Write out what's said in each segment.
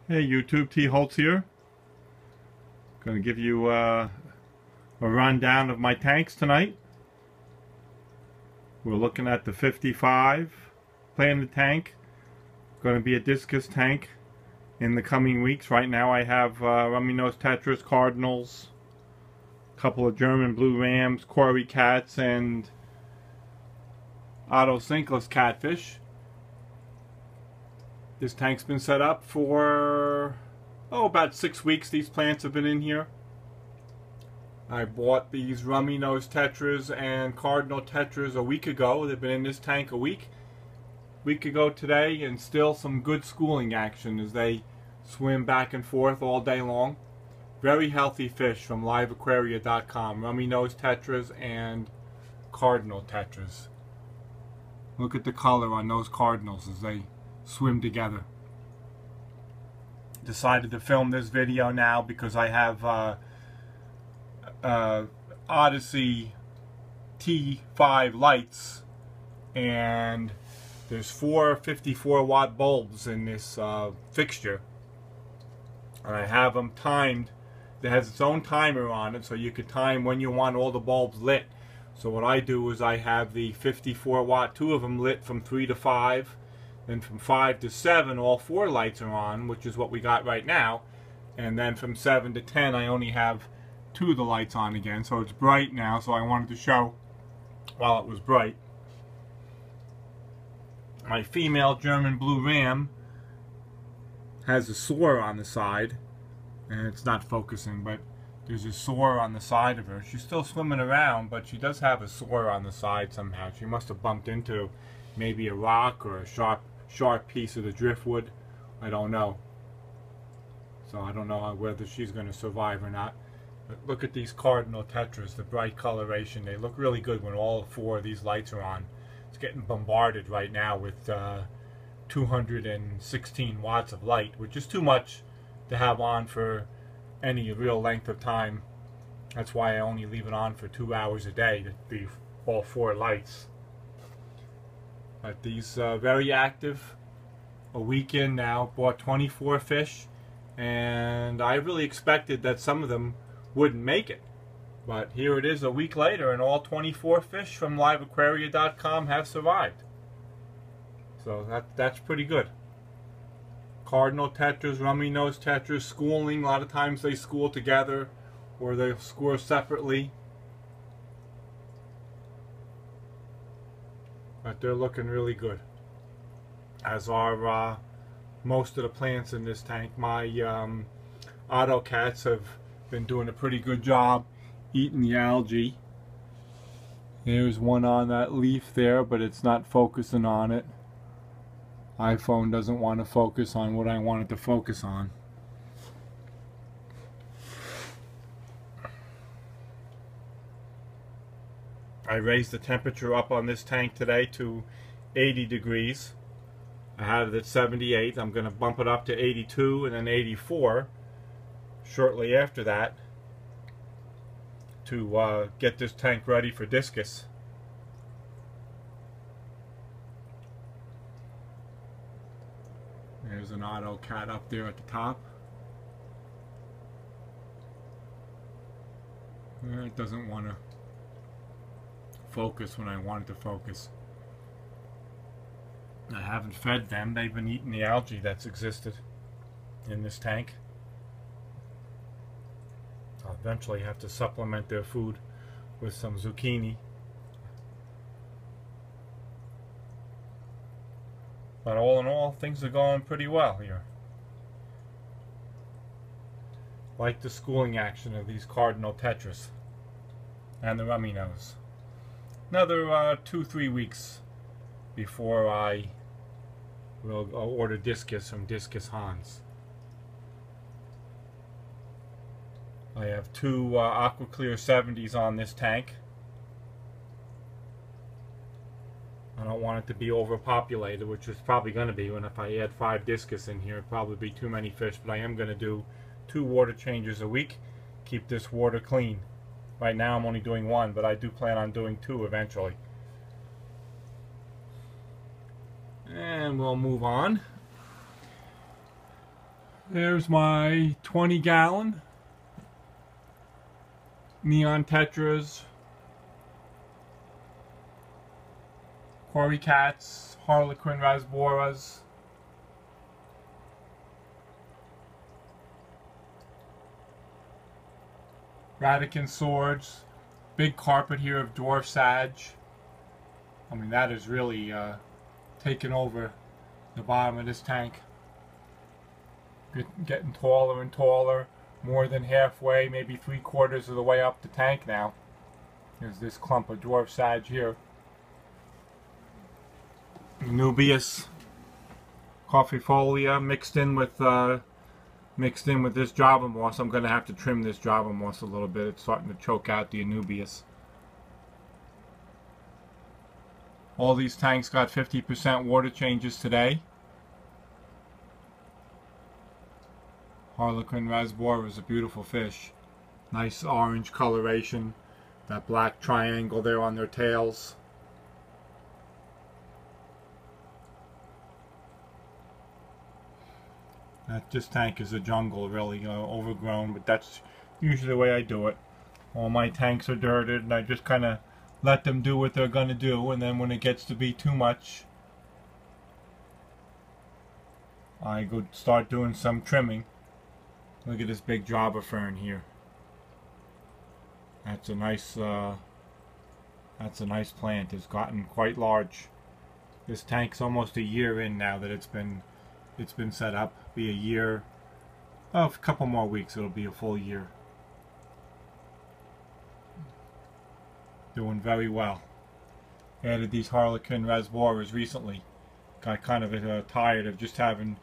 Hey YouTube, T. Holtz here. Going to give you a rundown of my tanks tonight. We're looking at the 55 Planet tank. Going to be a discus tank in the coming weeks. Right now I have Rummy Nose Tetras, Cardinals, a couple of German Blue Rams, Quarry Cats, and Otto Sinkless Catfish. This tank's been set up for, about 6 weeks. These plants have been in here. I bought these Rummy Nose Tetras and Cardinal Tetras a week ago. They've been in this tank a week ago today, and still some good schooling action as they swim back and forth all day long. Very healthy fish from liveaquaria.com. Rummy Nose Tetras and Cardinal Tetras. Look at the color on those Cardinals as they swim together. Decided to film this video now because I have Odyssey T5 lights, and there's 4 54-watt bulbs in this fixture, and I have them timed. It has its own timer on it, so you could time when you want all the bulbs lit. So what I do is I have the 54-watt, 2 of them lit from 3 to 5. Then from 5 to 7, all 4 lights are on, which is what we got right now. And then from 7 to 10, I only have 2 of the lights on again. So it's bright now, so I wanted to show while it was bright. My female German Blue Ram has a sore on the side. And it's not focusing, but there's a sore on the side of her. She's still swimming around, but she does have a sore on the side somehow. She must have bumped into maybe a rock or a sharp piece of the driftwood. I don't know. So I don't know whether she's going to survive or not. But look at these Cardinal Tetras, the bright coloration. They look really good when all 4 of these lights are on. It's getting bombarded right now with 216 watts of light, which is too much to have on for any real length of time. That's why I only leave it on for 2 hours a day, to be all 4 lights. But these very active. A week in now, bought 24 fish, and I really expected that some of them wouldn't make it. But here it is a week later, and all 24 fish from liveaquaria.com have survived. So that's pretty good. Cardinal Tetras, Rummy Nose Tetras, schooling. A lot of times they school together, or they score separately. But they're looking really good, as are most of the plants in this tank. My Otto cats have been doing a pretty good job eating the algae. There's one on that leaf there, but it's not focusing on it. iPhone doesn't want to focus on what I want it to focus on. I raised the temperature up on this tank today to 80 degrees. I had it at 78. I'm going to bump it up to 82 and then 84 shortly after that to get this tank ready for discus. There's an Otto cat up there at the top. It doesn't want to focus when I want it to focus. I haven't fed them. They've been eating the algae that's existed in this tank. I'll eventually have to supplement their food with some zucchini. But all in all, things are going pretty well here. Like the schooling action of these Cardinal Tetras and the Rummy Nose. Another 2-3 weeks before I will order discus from Discus Hans. I have 2 Aquaclear 70s on this tank. I don't want it to be overpopulated, which is probably going to be. When if I add 5 discus in here, it'd probably be too many fish. But I am going to do 2 water changes a week. Keep this water clean. Right now I'm only doing 1, but I do plan on doing 2 eventually. And we'll move on. There's my 20-gallon Neon Tetras, Quarry Cats, Harlequin Rasboras, Radican Swords, big carpet here of Dwarf Sag. I mean, that is really taken over the bottom of this tank. Getting taller and taller, more than halfway, maybe 3/4 of the way up the tank now. There's this clump of Dwarf Sag here. Nubius Coffeefolia mixed in with this Java moss. I'm going to have to trim this Java moss a little bit. It's starting to choke out the Anubias. All these tanks got 50% water changes today. Harlequin Rasbora is a beautiful fish. Nice orange coloration. That black triangle there on their tails. This tank is a jungle, really overgrown, but that's usually the way I do it. All my tanks are dirted, and I just kind of let them do what they're going to do, and then when it gets to be too much, I go start doing some trimming. Look at this big Java fern here. That's a nice plant. It's gotten quite large. This tank's almost a year in now that it's been set up. Be a year. Oh, a couple more weeks, it'll be a full year. Doing very well. Added these Harlequin Rasboras recently. Got kind of tired of just having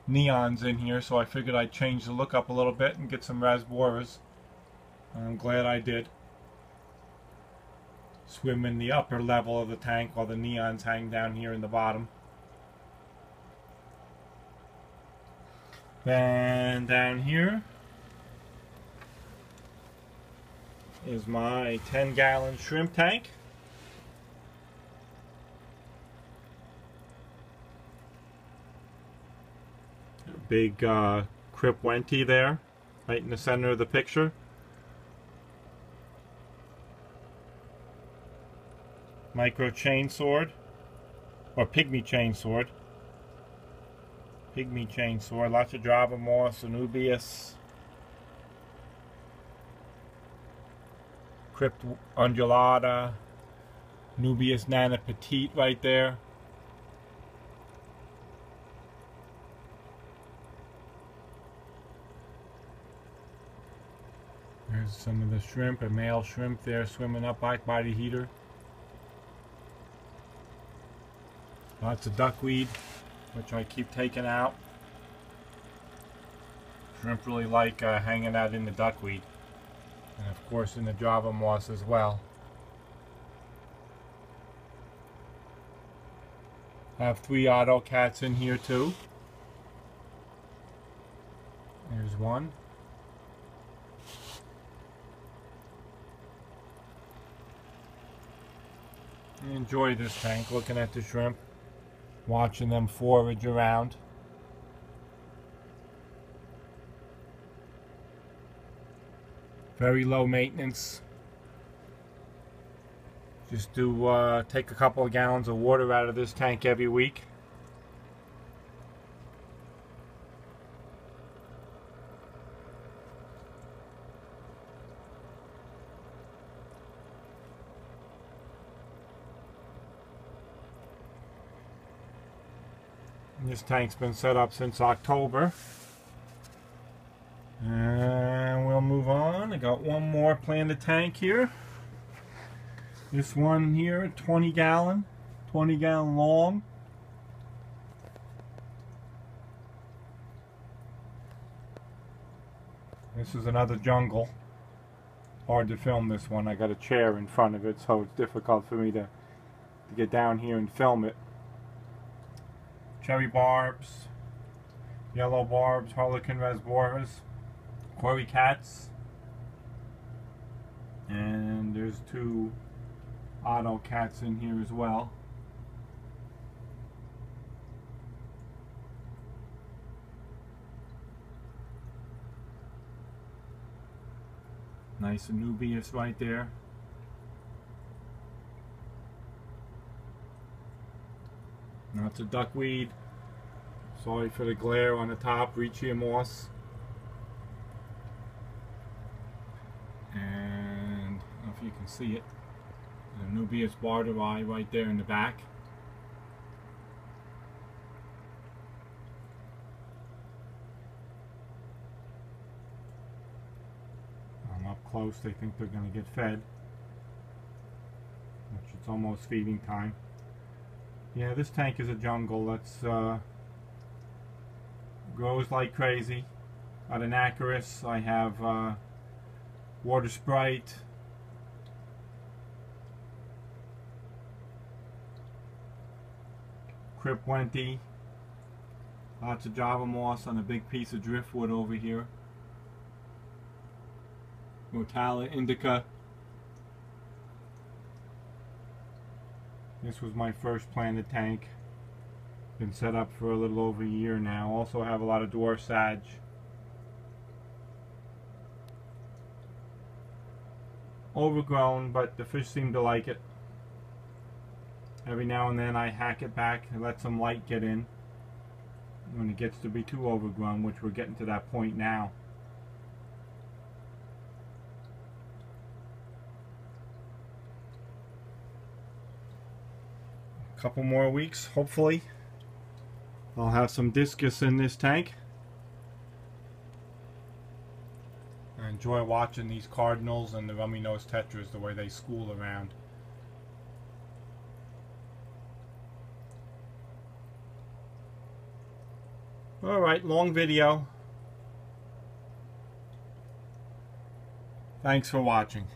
neons in here, so I figured I'd change the look up a little bit and get some Rasboras. I'm glad I did. Swim in the upper level of the tank while the neons hang down here in the bottom. Then down here is my 10-gallon shrimp tank. Big Crip Wenty there, right in the center of the picture. Micro chain sword, or pygmy chain sword. Pygmy chain sword, lots of Java moss, Anubias, Crypt undulata, Nubius nana petite right there. There's some of the shrimp, a male shrimp there swimming up back by the heater. Lots of duckweed, which I keep taking out. Shrimp really like hanging out in the duckweed. And of course in the Java moss as well. I have 3 auto cats in here too. There's one. I enjoy this tank, looking at the shrimp, watching them forage around. Very low maintenance. Just do take a couple of gallons of water out of this tank every week. This tank's been set up since October. And we'll move on. I got one more planted tank here. This one here, 20 gallon long. This is another jungle. Hard to film this one. I got a chair in front of it, so it's difficult for me to get down here and film it. Cherry barbs, yellow barbs, Harlequin Rasboras, Quarry Cats, and there's 2 auto cats in here as well. Nice Anubias right there. Lots of duckweed. Sorry for the glare on the top. Riccia moss. And I don't know if you can see it. Anubias barderi right there in the back. I'm up close. They think they're going to get fed, which it's almost feeding time. Yeah, this tank is a jungle. That's grows like crazy. At Anacharis, I have Water Sprite, Cripwente, lots of Java moss on a big piece of driftwood over here. Rotala indica. This was my first planted tank. Been set up for a little over a year now. Also have a lot of dwarf sage. Overgrown, but the fish seem to like it. Every now and then I hack it back and let some light get in when it gets to be too overgrown, which we're getting to that point now. A couple more weeks, hopefully I'll have some discus in this tank. I enjoy watching these cardinals and the rummy-nosed tetras, the way they school around. Alright, long video. Thanks for watching.